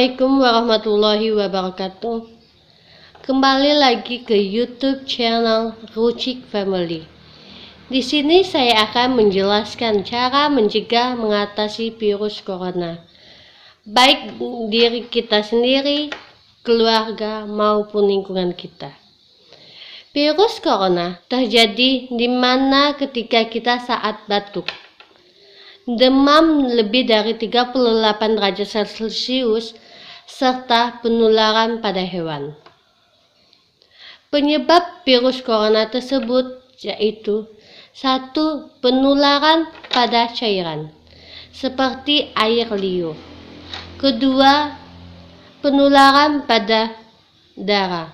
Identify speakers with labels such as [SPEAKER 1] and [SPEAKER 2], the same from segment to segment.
[SPEAKER 1] Assalamualaikum warahmatullahi wabarakatuh. Kembali lagi ke YouTube channel Rucik Family. Di sini saya akan menjelaskan cara mencegah mengatasi virus corona, baik diri kita sendiri, keluarga maupun lingkungan kita. Virus corona terjadi di mana ketika kita saat batuk, demam lebih dari 38 derajat Celcius, serta penularan pada hewan. Penyebab virus corona tersebut yaitu 1. Penularan pada cairan, seperti air liur. 2. Penularan pada darah,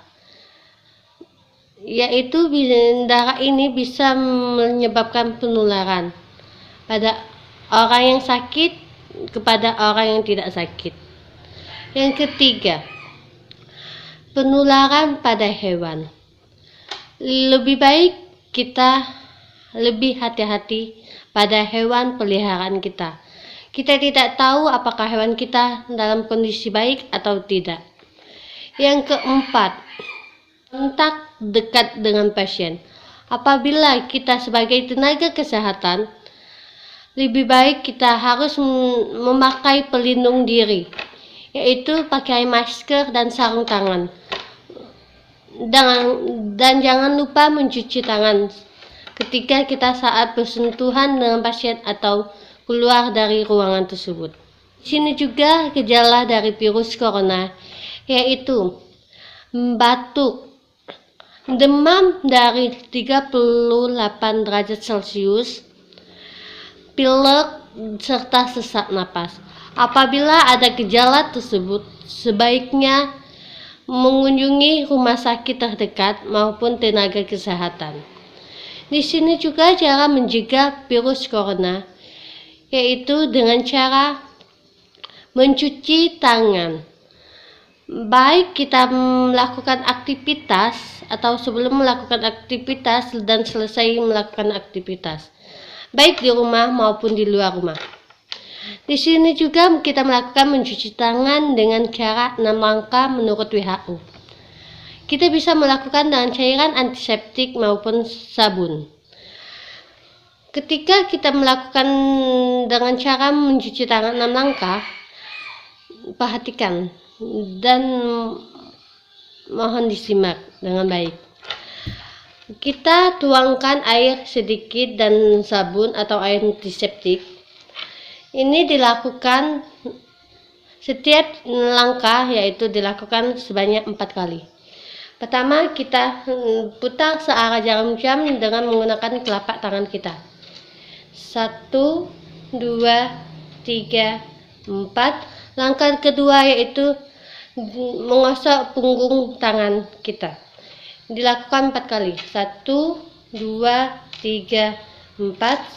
[SPEAKER 1] yaitu darah ini bisa menyebabkan penularan pada orang yang sakit kepada orang yang tidak sakit. Yang ketiga, penularan pada hewan. Lebih baik kita lebih hati-hati pada hewan peliharaan kita. Kita tidak tahu apakah hewan kita dalam kondisi baik atau tidak. Yang keempat, kontak dekat dengan pasien. Apabila kita sebagai tenaga kesehatan, lebih baik kita harus memakai pelindung diri, yaitu pakai masker dan sarung tangan. Dan jangan lupa mencuci tangan ketika kita saat bersentuhan dengan pasien atau keluar dari ruangan tersebut. Di sini juga gejala dari virus corona, yaitu batuk, demam dari 38 derajat Celcius, pilek, serta sesak napas. Apabila ada gejala tersebut, sebaiknya mengunjungi rumah sakit terdekat maupun tenaga kesehatan. Di sini juga cara mencegah virus corona, yaitu dengan cara mencuci tangan. Baik kita melakukan aktivitas atau sebelum melakukan aktivitas dan selesai melakukan aktivitas, baik di rumah maupun di luar rumah. Di sini juga kita melakukan mencuci tangan dengan cara 6 langkah menurut WHO. Kita bisa melakukan dengan cairan antiseptik maupun sabun. Ketika kita melakukan dengan cara mencuci tangan 6 langkah, perhatikan dan mohon disimak dengan baik. Kita tuangkan air sedikit dan sabun atau air antiseptik. Ini dilakukan setiap langkah, yaitu dilakukan sebanyak 4 kali. Pertama, kita putar searah jarum jam dengan menggunakan telapak tangan kita. 1, 2, 3, 4. Langkah kedua yaitu menggosok punggung tangan kita. Dilakukan 4 kali. 1, 2, 3, 4.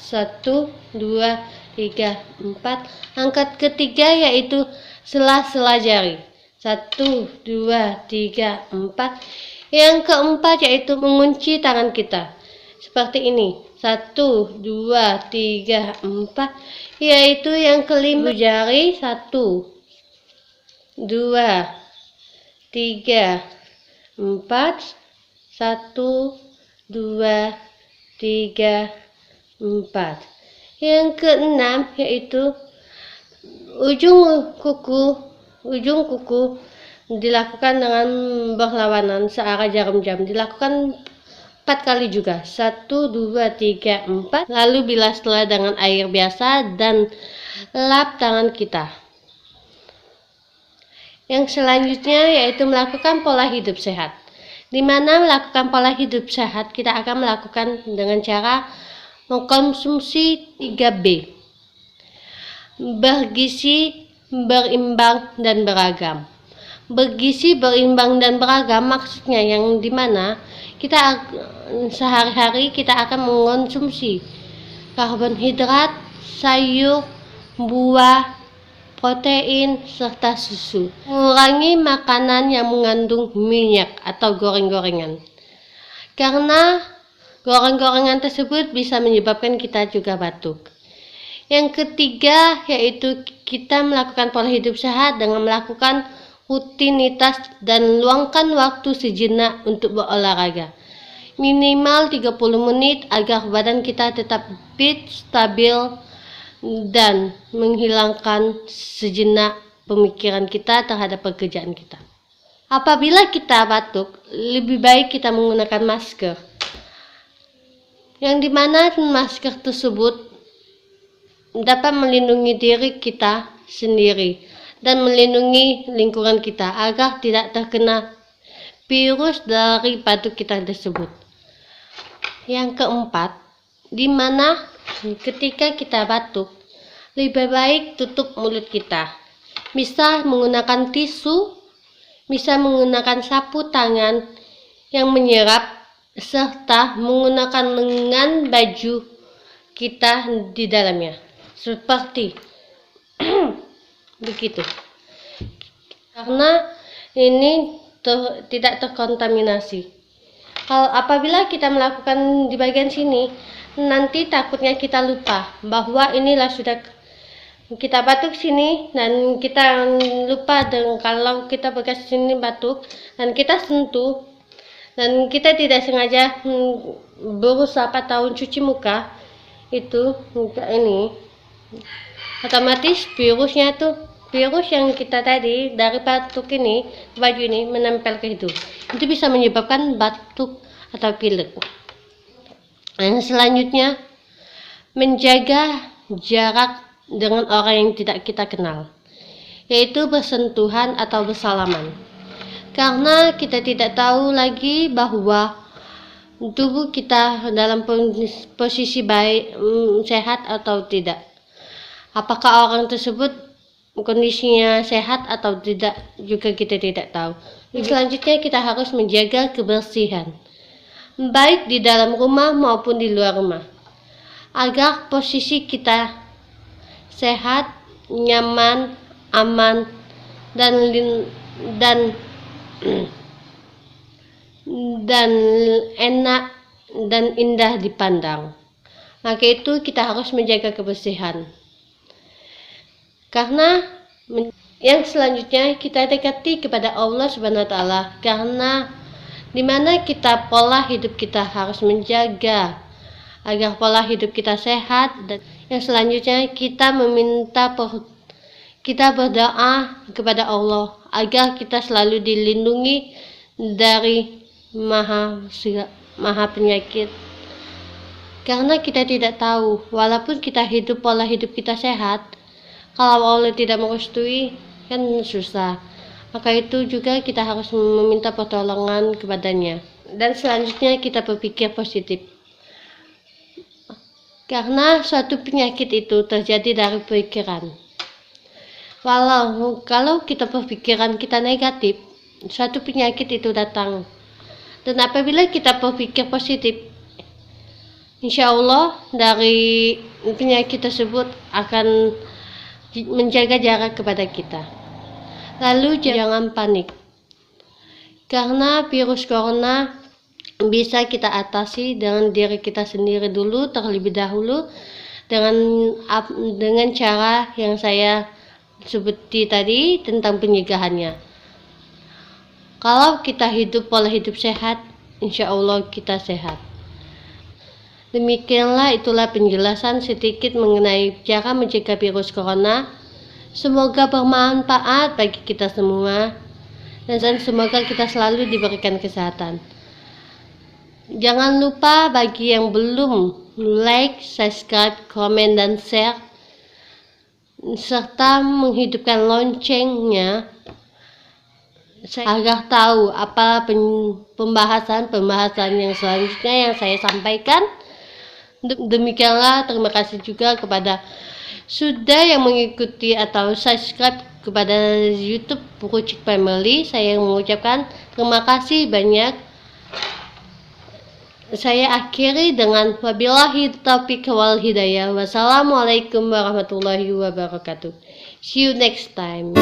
[SPEAKER 1] 1, 2, 3, 4. Angkat ketiga yaitu sela-sela jari. 1, 2, 3, 4. Yang keempat yaitu mengunci tangan kita. Seperti ini. 1, 2, 3, 4. Yaitu yang kelima jari. 1, 2, 3, 4. 1, 2, 3, 4. Yang keenam yaitu ujung kuku dilakukan dengan berlawanan searah jarum jam. Dilakukan 4 kali juga. 1, 2, 3, 4. Lalu bilas setelah dengan air biasa dan lap tangan kita. Yang selanjutnya yaitu melakukan pola hidup sehat. Di mana melakukan pola hidup sehat kita akan melakukan dengan cara mengkonsumsi 3B. Bergizi, berimbang, dan beragam. Bergizi, berimbang, dan beragam maksudnya yang dimana kita sehari-hari kita akan mengkonsumsi karbohidrat, sayur, buah, protein, serta susu. Mengurangi makanan yang mengandung minyak atau goreng-gorengan, karena goreng-gorengan tersebut bisa menyebabkan kita juga batuk. Yang ketiga yaitu kita melakukan pola hidup sehat dengan melakukan rutinitas dan luangkan waktu sejenak untuk berolahraga. Minimal 30 menit agar badan kita tetap fit, stabil, dan menghilangkan sejenak pemikiran kita terhadap pekerjaan kita. Apabila kita batuk, lebih baik kita menggunakan masker. Yang dimana masker tersebut dapat melindungi diri kita sendiri dan melindungi lingkungan kita agar tidak terkena virus dari batuk kita tersebut. Yang keempat, dimana ketika kita batuk, lebih baik tutup mulut kita. Bisa menggunakan tisu, bisa menggunakan sapu tangan yang menyerap, serta menggunakan lengan baju kita di dalamnya. Seperti begitu. Karena ini tidak terkontaminasi. Kalau apabila kita melakukan di bagian sini, nanti takutnya kita lupa bahwa inilah sudah kita batuk sini dan kita lupa dengan kalau kita bekas sini batuk dan kita sentuh dan kita tidak sengaja berusaha atau cuci muka itu ini otomatis virus yang kita tadi dari batuk ini baju ini menempel ke itu bisa menyebabkan batuk atau pilek. Yang selanjutnya, menjaga jarak dengan orang yang tidak kita kenal, yaitu bersentuhan atau bersalaman, karena kita tidak tahu lagi bahwa tubuh kita dalam posisi baik, sehat atau tidak. Apakah orang tersebut kondisinya sehat atau tidak juga kita tidak tahu. Selanjutnya kita harus menjaga kebersihan, baik di dalam rumah maupun di luar rumah, agar posisi kita sehat, nyaman, aman, dan enak dan indah dipandang. Maka itu kita harus menjaga kebersihan. Karena yang selanjutnya kita dekati kepada Allah Subhanahu wa taala, karena dimana kita pola hidup kita harus menjaga agar pola hidup kita sehat. Dan yang selanjutnya kita berdoa kepada Allah agar kita selalu dilindungi dari maha penyakit, karena kita tidak tahu walaupun kita hidup pola hidup kita sehat, kalau Allah tidak merestui kan susah. Maka itu juga kita harus meminta pertolongan kepadanya. Dan selanjutnya kita berpikir positif, karena suatu penyakit itu terjadi dari pikiran. Kalau kita berpikiran kita negatif, suatu penyakit itu datang. Dan apabila kita berpikir positif, insya Allah dari penyakit tersebut akan menjaga jarak kepada kita. Lalu jangan panik, karena virus corona bisa kita atasi dengan diri kita sendiri dulu terlebih dahulu, dengan cara yang saya sebuti tadi tentang pencegahannya. Kalau kita hidup pola hidup sehat, insya Allah kita sehat. Demikianlah itulah penjelasan sedikit mengenai cara mencegah virus corona. Semoga bermanfaat bagi kita semua, dan semoga kita selalu diberikan kesehatan. Jangan lupa bagi yang belum like, subscribe, komen, dan share, serta menghidupkan loncengnya agar tahu apa pembahasan yang selanjutnya yang saya sampaikan. Demikianlah, terima kasih juga kepada sudah yang mengikuti atau subscribe kepada YouTube Purucik Family. Saya mengucapkan terima kasih banyak. Saya akhiri dengan wabillahi taufiq wal hidayah. Wassalamualaikum warahmatullahi wabarakatuh. See you next time.